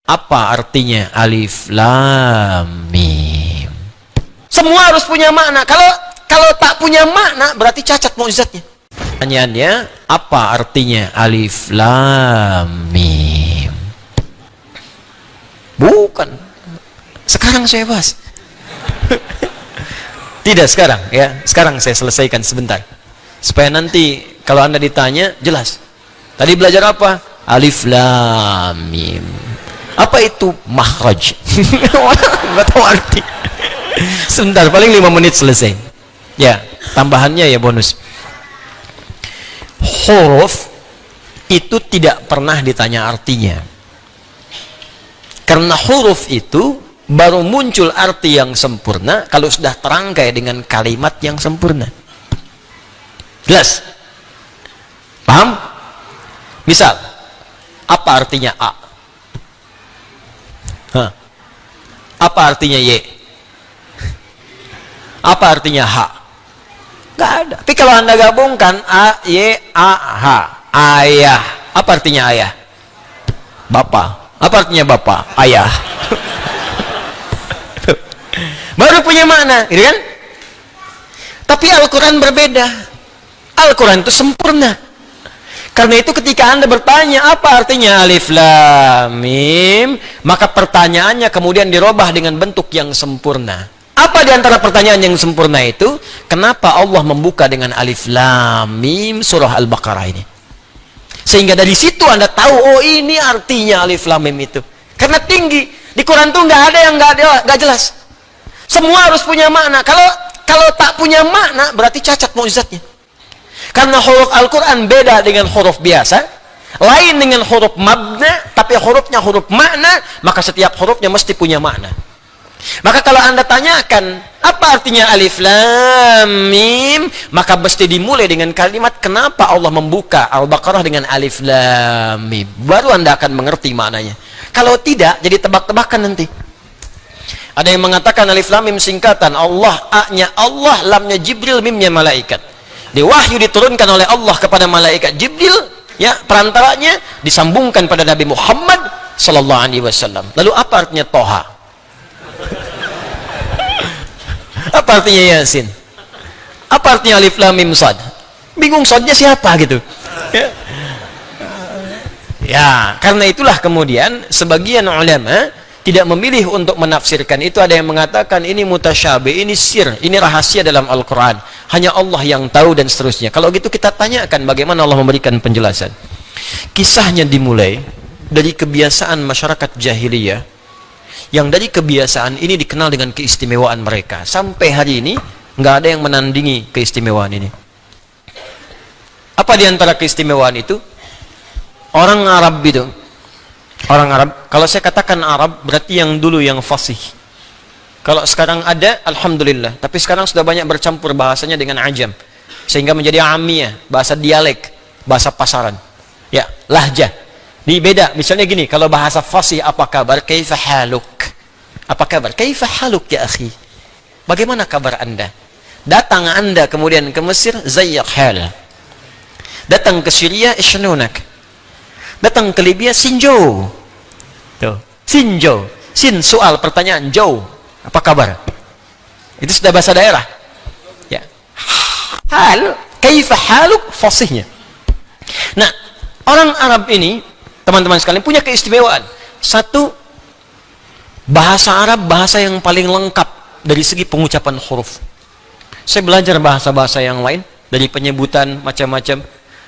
Apa artinya alif lam mim? Semua harus punya makna. Kalau tak punya makna berarti cacat mukjizatnya. Pertanyaannya, apa artinya alif lam mim? Bukan. Sekarang saya bahas. Tidak sekarang ya. Sekarang saya selesaikan sebentar. Supaya nanti kalau Anda ditanya jelas. Tadi belajar apa? Alif lam mim. Apa itu makhraj? Nggak tahu arti. Sebentar, paling 5 menit selesai. Ya, tambahannya ya bonus. Huruf itu tidak pernah ditanya artinya. Karena huruf itu baru muncul arti yang sempurna kalau sudah terangkai dengan kalimat yang sempurna. Jelas? Paham? Misal, apa artinya A? Hah. Apa artinya Y? Apa artinya H? Gak ada. Tapi kalau Anda gabungkan A, Y, A, H, ayah. Apa artinya ayah? Bapak. Apa artinya bapak? Ayah. Baru punya makna, gitu kan? Tapi Al-Quran berbeda. Al-Quran itu sempurna. Karena itu ketika Anda bertanya apa artinya alif lam mim, maka pertanyaannya kemudian dirubah dengan bentuk yang sempurna. Apa di antara pertanyaan yang sempurna itu? Kenapa Allah membuka dengan alif lam mim surah Al-Baqarah ini? Sehingga dari situ Anda tahu, oh ini artinya alif lam mim itu. Karena tinggi. Di Quran tuh nggak ada yang nggak jelas. Semua harus punya makna. Kalau tak punya makna berarti cacat mukjizatnya. Karena huruf Al-Quran beda dengan huruf biasa, lain dengan huruf mabna, tapi hurufnya huruf makna, maka setiap hurufnya mesti punya makna. Maka kalau Anda tanyakan, apa artinya alif lam mim, maka mesti dimulai dengan kalimat, kenapa Allah membuka Al-Baqarah dengan alif lam mim. Baru Anda akan mengerti maknanya. Kalau tidak, jadi tebak-tebakan nanti. Ada yang mengatakan alif lam mim singkatan, Allah, A-nya Allah, lamnya Jibril, mimnya malaikat. Di wahyu diturunkan oleh Allah kepada malaikat Jibril, ya, perantaranya disambungkan pada Nabi Muhammad sallallahu alaihi wasallam. Lalu apa artinya Toha? Apa artinya Yasin? Apa artinya alif lam mim sad? Bingung sadnya siapa gitu. Ya, karena itulah kemudian sebagian ulama tidak memilih untuk menafsirkan itu. Ada yang mengatakan ini mutasyabih, ini sir, ini rahasia dalam Al-Quran, hanya Allah yang tahu dan seterusnya. Kalau gitu kita tanyakan bagaimana Allah memberikan penjelasan. Kisahnya dimulai dari kebiasaan masyarakat jahiliyah, yang dari kebiasaan ini dikenal dengan keistimewaan mereka. Sampai hari ini nggak ada yang menandingi keistimewaan ini. Apa di antara keistimewaan itu? Orang Arab itu, orang Arab, kalau saya katakan Arab berarti yang dulu yang fasih. Kalau sekarang ada, alhamdulillah. Tapi sekarang sudah banyak bercampur bahasanya dengan ajam, sehingga menjadi amiyah, bahasa dialek, bahasa pasaran. Ya, lahjah. Di beda, misalnya gini, kalau bahasa fasih, apa kabar? Kaifa haluk? Apa kabar? Kaifa haluk ya akhi? Bagaimana kabar Anda? Datang Anda kemudian ke Mesir, zayyak hal. Datang ke Syria, ishnunak. Datang ke Libya, sinjo. Tuh, sinjo. Sin soal pertanyaan, jauh. Apa kabar? Itu sudah bahasa daerah. Ya. Hal, kaifa haluk, fasihnya. Nah, orang Arab ini, teman-teman sekalian, punya keistimewaan. Satu, bahasa Arab bahasa yang paling lengkap dari segi pengucapan huruf. Saya belajar bahasa-bahasa yang lain, dari penyebutan macam-macam.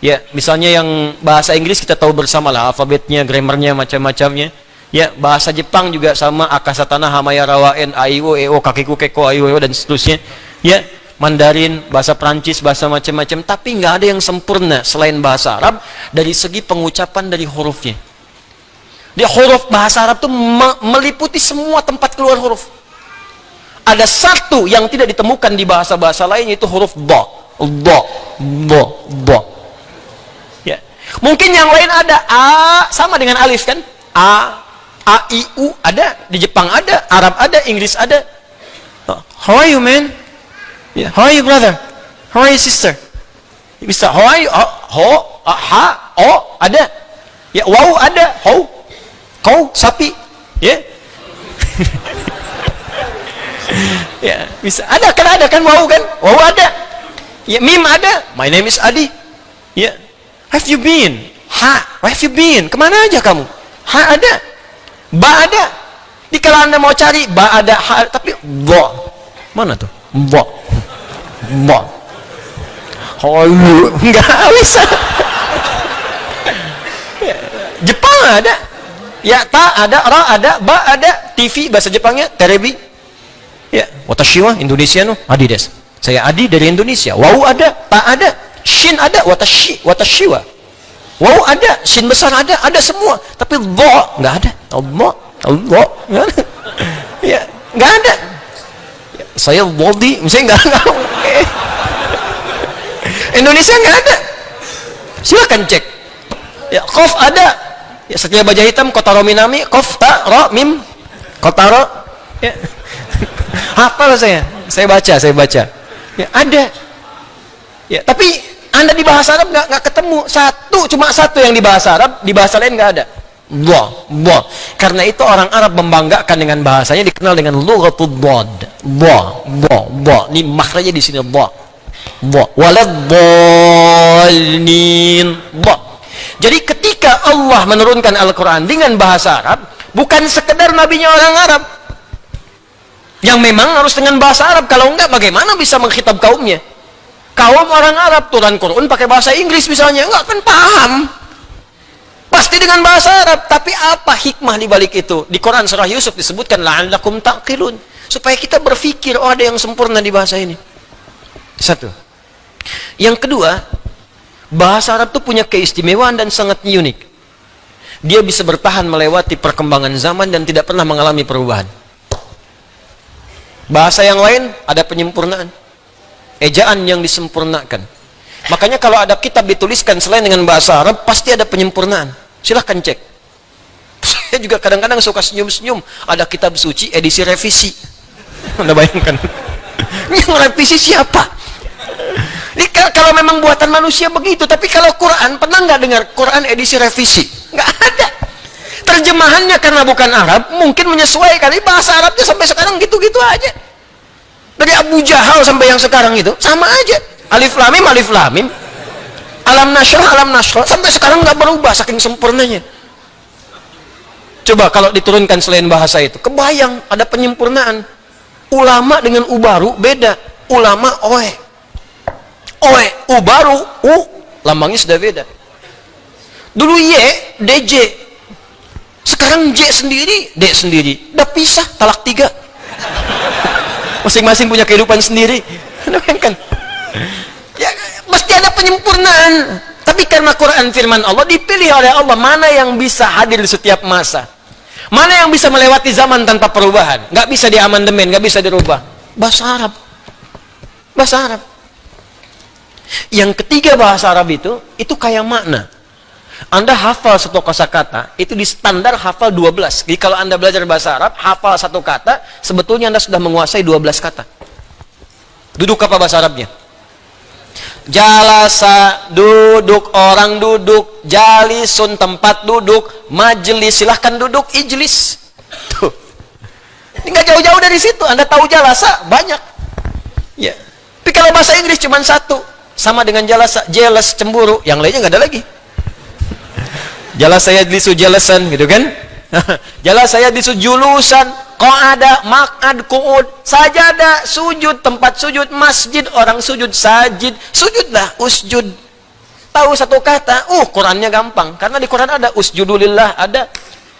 Ya, misalnya yang bahasa Inggris kita tahu bersama lah, alfabetnya, grammarnya, macam-macamnya. Ya, bahasa Jepang juga sama, akasatana, hamaya, rawaen, aiwo, eo, kakiku, keko, aiwo, dan seterusnya. Ya, Mandarin, bahasa Prancis, bahasa macam-macam. Tapi nggak ada yang sempurna selain bahasa Arab dari segi pengucapan dari hurufnya. Dia huruf bahasa Arab itu meliputi semua tempat keluar huruf. Ada satu yang tidak ditemukan di bahasa-bahasa lain, yaitu huruf do. Ya. Mungkin yang lain ada a sama dengan alif kan? A I U ada, di Jepang ada, Arab ada, Inggris ada. How are you, man? Yeah. How are you, brother? How are you, sister? Mister, how are you? Ha, o ada. Ya, wow ada, how. Kau sapi, Ya. Ya, bisa. Ada kan wow kan? Wow ada. Ya, mim ada. My name is Adi. Ya. Have you been? Ha, where have you been? Kemana aja kamu? Ha ada. Ba ada. Di kalau Anda mau cari ba ada, ha, tapi bo. Mana tuh? Bo. Bo. Oh, enggak bisa. Ya. Jepang ada. Ya, ta ada, ra ada, ba ada. TV bahasa Jepangnya terebi. Ya, watashi wa Indonesia no Adi desu. Saya Adi dari Indonesia. Wau ada, ta ada, shin ada, watashi wa. Wau ada, shin besar ada semua. Tapi bo enggak ada. Allah, Allah. Ya, enggak ada. Ya, saya body, misalnya enggak. Indonesia enggak ada. Silakan cek. Ya, qaf ada. Ya, sekian baja hitam kotaro minami, qaf ta ra mim kotaro. Ya. Hafal saya baca. Ya, ada. Ya, tapi Anda di bahasa Arab nggak ketemu cuma satu yang di bahasa Arab, di bahasa lain nggak ada. Bo. Karena itu orang Arab membanggakan dengan bahasanya, dikenal dengan lughatul dhad. Bo. Ini makhrajnya di sini bo. Waladhdallin. Bo. Jadi ketika Allah menurunkan Al-Qur'an dengan bahasa Arab, bukan sekedar nabinya orang Arab. Yang memang harus dengan bahasa Arab, kalau enggak bagaimana bisa mengkhitab kaumnya? Kaum orang Arab turun Quran pakai bahasa Inggris misalnya, enggak akan paham. Pasti dengan bahasa Arab, tapi apa hikmah di balik itu? Di Quran surah Yusuf disebutkan la'allakum taqilun, supaya kita berpikir, oh ada yang sempurna di bahasa ini. Satu. Yang kedua, bahasa Arab itu punya keistimewaan dan sangat unik. Dia bisa bertahan melewati perkembangan zaman dan tidak pernah mengalami perubahan. Bahasa yang lain ada penyempurnaan, ejaan yang disempurnakan. Makanya kalau ada kitab dituliskan selain dengan bahasa Arab, pasti ada penyempurnaan. Silahkan cek. Saya juga kadang-kadang suka senyum-senyum. Ada kitab suci edisi revisi. Anda bayangkan? Yang revisi siapa? Ini kalau memang buatan manusia begitu. Tapi kalau Quran, pernah nggak dengar Quran edisi revisi? Nggak ada. Terjemahannya karena bukan Arab, mungkin menyesuaikan. Ini bahasa Arabnya sampai sekarang gitu-gitu aja. Dari Abu Jahal sampai yang sekarang itu sama aja. Alif lam mim, alif lam mim. Alam nashrah sampai sekarang nggak berubah saking sempurnanya. Coba kalau diturunkan selain bahasa itu, kebayang ada penyempurnaan. Ulama dengan ubaru beda. Ulama oe, ubaru lambangnya sudah beda. Dulu Y, DJ. Sekarang J sendiri, D sendiri. Udah pisah, talak 3. Masing-masing punya kehidupan sendiri. Kan? Ya, mesti ada penyempurnaan. Tapi karena Quran firman Allah, dipilih oleh Allah mana yang bisa hadir di setiap masa. Mana yang bisa melewati zaman tanpa perubahan. Nggak bisa diamandemen, nggak bisa dirubah. Bahasa Arab. Bahasa Arab. Yang ketiga bahasa Arab itu kayak makna. Anda hafal satu kosakata, itu di standar hafal 12. Jadi kalau Anda belajar bahasa Arab, hafal satu kata, sebetulnya Anda sudah menguasai 12 kata. Duduk apa bahasa Arabnya? Jalasa, duduk, orang duduk. Jalisun, tempat duduk. Majelis, silahkan duduk, ijlis. Tuh. Ini nggak jauh-jauh dari situ. Anda tahu jalasa, banyak. Ya. Tapi kalau bahasa Inggris cuma satu. Sama dengan jalasa, jealous, cemburu. Yang lainnya nggak ada lagi. Jelas saya disu jelasan gitu kan. Jelas saya disu julusan, qa'ada, maq'ad, qu'ud, sajadah, sujud, tempat sujud, masjid, orang sujud, sajid, sujudlah, usjud. Tahu satu kata, Qurannya gampang. Karena di Quran ada usjudulillah, ada.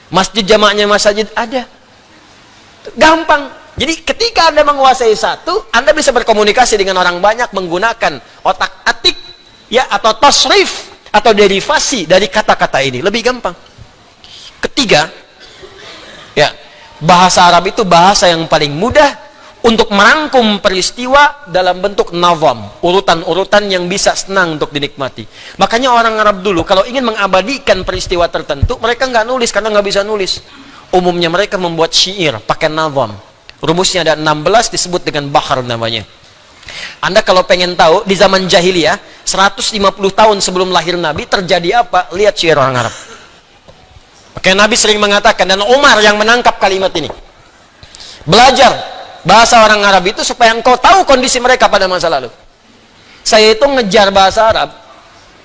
Masjid jamaknya masjid ada. Gampang. Jadi ketika Anda menguasai satu, Anda bisa berkomunikasi dengan orang banyak menggunakan otak atik ya atau tasrif atau derivasi dari kata-kata ini, lebih gampang. Ketiga, ya, bahasa Arab itu bahasa yang paling mudah untuk merangkum peristiwa dalam bentuk nazam, urutan-urutan yang bisa senang untuk dinikmati. Makanya orang Arab dulu kalau ingin mengabadikan peristiwa tertentu, mereka nggak nulis karena nggak bisa nulis. Umumnya mereka membuat syair pakai nazam. Rumusnya ada 16, disebut dengan bahar namanya. Anda kalau pengen tahu di zaman jahiliyah 150 tahun sebelum lahir Nabi terjadi apa, lihat syair orang Arab. Makanya Nabi sering mengatakan, dan Umar yang menangkap kalimat ini, belajar bahasa orang Arab itu supaya engkau tahu kondisi mereka pada masa lalu. Saya itu ngejar bahasa Arab,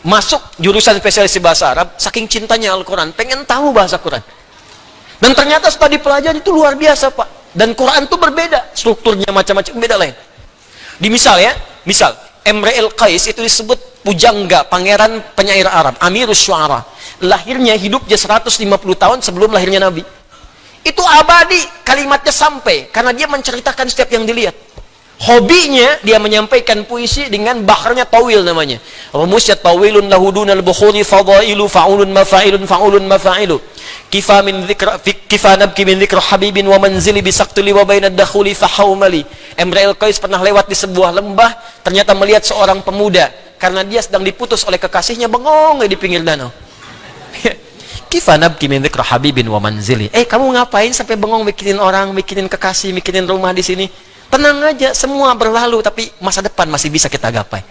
masuk jurusan spesialisasi bahasa Arab, saking cintanya Al-Quran, pengen tahu bahasa Quran. Dan ternyata setelah dipelajari itu luar biasa, Pak. Dan Quran itu berbeda, strukturnya macam-macam, beda lain. Di misal ya, misal Imre al-Qais itu disebut pujangga, pangeran penyair Arab, Amirus Syu'ara. Lahirnya, hidupnya 150 tahun sebelum lahirnya Nabi. Itu abadi, kalimatnya sampai, karena dia menceritakan setiap yang dilihat. Hobinya, dia menyampaikan puisi dengan baharnya tawil namanya. Rumusnya tawilun lahudunal bukhuri fadailu fa'ulun mafa'ilun fa'ulun mafa'ilu. Kifa nabki min dhikra habibin wa manzili bisaktuli wa bainad dakhuli fahawmali. Imre al-Qais pernah lewat di sebuah lembah, ternyata melihat seorang pemuda, karena dia sedang diputus oleh kekasihnya, bengong di pinggir danau. Kifa nabki min dhikra habibin wa manzili. Kamu ngapain sampai bengong mikirin orang, mikirin kekasih, mikirin rumah di sini? Tenang aja, semua berlalu, tapi masa depan masih bisa kita gapai.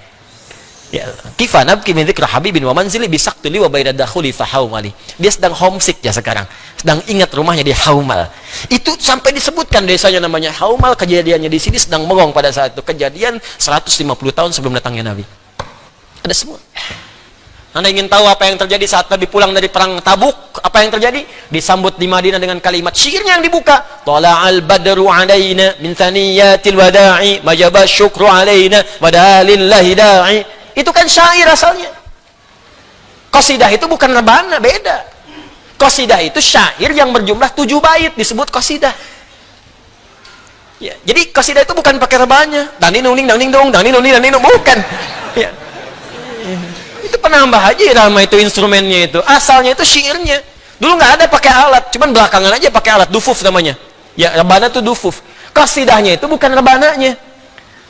Ya, kifa nabki min dzikri habibin wa manzili bisaktuli wa baina dakhuli fahawmali. Dia sedang homesick ya sekarang, sedang ingat rumahnya di Haumal. Itu sampai disebutkan desanya namanya Haumal, kejadiannya di sini sedang bengong pada saat itu. Kejadian 150 tahun sebelum datangnya Nabi. Ada semua. Anda ingin tahu apa yang terjadi saat Nabi pulang dari perang Tabuk? Apa yang terjadi? Disambut di Madinah dengan kalimat syairnya yang dibuka. Tala'al badru alaina min thaniyatil wada'i majaba syukru alaina wadalillahi da'i. Itu kan syair asalnya. Qasidah itu bukan rebana, beda. Qasidah itu syair yang berjumlah 7 bait disebut qasidah. Ya, jadi qasidah itu bukan pakai rebanya. Dani nung ning dang ning dong, dani nung ning dang ning dong, bukan. Ya. Itu penambah aja irama itu, instrumennya itu. Asalnya itu syairnya. Dulu nggak ada pakai alat, cuman belakangan aja pakai alat, dufuf namanya. Ya, rebana itu dufuf. Qasidahnya itu bukan rebananya.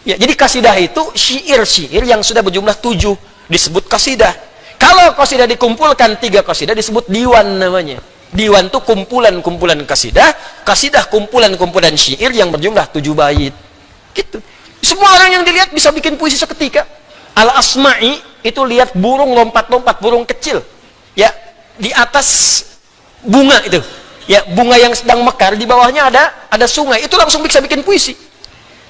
Ya, jadi qasidah itu syair-syair yang sudah berjumlah 7 disebut qasidah. Kalau qasidah dikumpulkan 3 qasidah disebut diwan namanya. Diwan itu kumpulan-kumpulan qasidah, qasidah kumpulan-kumpulan syair yang berjumlah 7 bait. Gitu. Semua orang yang dilihat bisa bikin puisi seketika. Al-Asma'i itu lihat burung lompat-lompat, burung kecil. Ya, di atas bunga itu. Ya, bunga yang sedang mekar, di bawahnya ada sungai. Itu langsung bisa bikin puisi.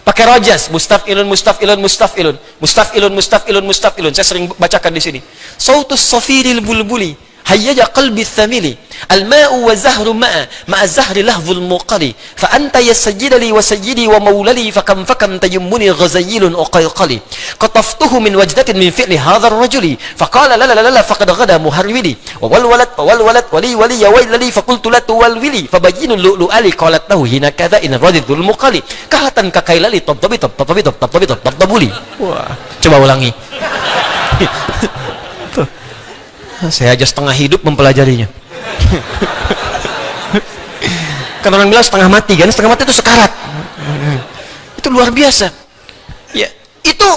Pakai rojas, mustafilun mustafilun mustafilun mustafilun mustafilun mustafilun. Saya sering bacakan di sini. Sautus safiril bulbuli hayyaja qalbi thamili al-ma'u wa zahru ma'a zahri lahvul muqali fa anta yasjidali wa sayyidi wa maulali fa kam tayammuni ghazayilun uqayqali qataftuhu min wajdatin min fi'li hadha ar-rajuli fa qala la la la la faqad ghada muharwili wa wal walad wali ya waylali fa qultu la tuwalwili fa bayyinu lu'ali qalat lahu hina kadha in radidul muqali kahatan kakailali tabtabuli. Wah, coba ulangi. Saya aja setengah hidup mempelajarinya. Kan orang bilang setengah mati, kan? Setengah mati itu sekarat. Itu luar biasa. Ya, itu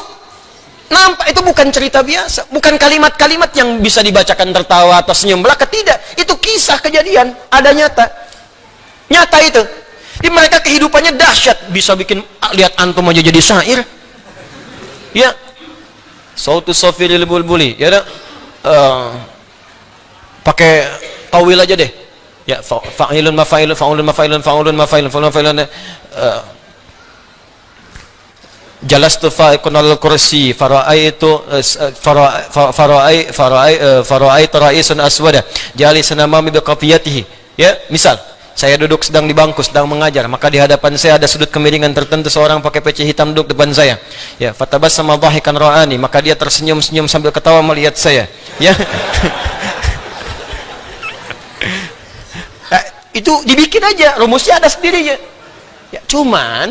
nampak, itu bukan cerita biasa, bukan kalimat-kalimat yang bisa dibacakan tertawa atau senyum belaka, tidak. Itu kisah kejadian, ada nyata. Nyata itu. Di mereka kehidupannya dahsyat, bisa bikin lihat antum aja jadi syair. Ya. Sautus safiril bulbuli, ya. Pakai tawil aja deh. Ya, fa'ilun mafa'ilun fa'ulun mafa'ilun fa'ulun mafa'ilun fa'ulun mafa'ilun. Jalastu fa'ikun al-kursi fara'aitu fara'aitu ra'isun aswada jalisan amami biqafiyatihi. Ya, misal saya duduk sedang di bangku, sedang mengajar, maka di hadapan saya ada sudut kemiringan tertentu, seorang pakai peci hitam duduk depan saya. Ya, fatabassama dhahikan ra'ani, maka dia tersenyum-senyum sambil ketawa melihat saya. Ya. Itu dibikin aja, rumusnya ada sendirinya. Ya, cuman